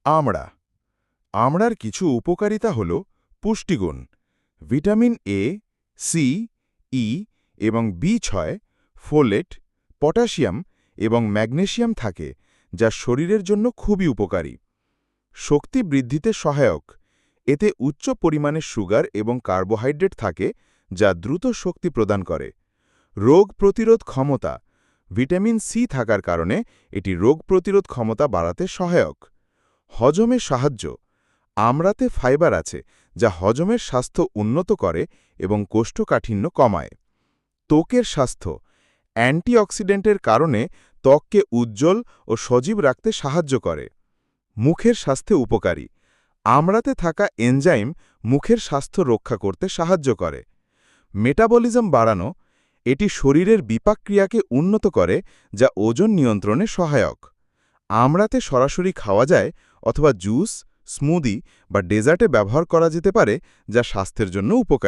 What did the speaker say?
আমড়া। আমড়ার কিছু উপকারিতা হল পুষ্টিগুণ, ভিটামিন এ, সি, ই এবং বি6, ফোলেট, পটাশিয়াম এবং ম্যাগনেসিয়াম থাকে, যা শরীরের জন্য খুবই উপকারী। শক্তি বৃদ্ধিতে সহায়ক, এতে উচ্চ পরিমাণে সুগার এবং কার্বোহাইড্রেট থাকে, যা দ্রুত শক্তি প্রদান করে। রোগ প্রতিরোধ ক্ষমতা, ভিটামিন সি থাকার কারণে এটি রোগ প্রতিরোধ ক্ষমতা বাড়াতে সহায়ক। হজমে সাহায্য, আমড়াতে ফাইবার আছে, যা হজমের স্বাস্থ্য উন্নত করে এবং কোষ্ঠকাঠিন্য কমায়। ত্বকের স্বাস্থ্য, অ্যান্টিঅক্সিডেন্টের কারণে ত্বককে উজ্জ্বল ও সজীব রাখতে সাহায্য করে। মুখের স্বাস্থ্যে উপকারী, আমড়াতে থাকা এনজাইম মুখের স্বাস্থ্য রক্ষা করতে সাহায্য করে। মেটাবলিজম বাড়ানো, এটি শরীরের বিপাকক্রিয়াকে উন্নত করে, যা ওজন নিয়ন্ত্রণে সহায়ক। আমড়াতে সরাসরি খাওয়া যায় অথবা জুস, স্মুদি বা ডেজার্টে ব্যবহার করা যেতে পারে, যা স্বাস্থ্যের জন্য উপকারী।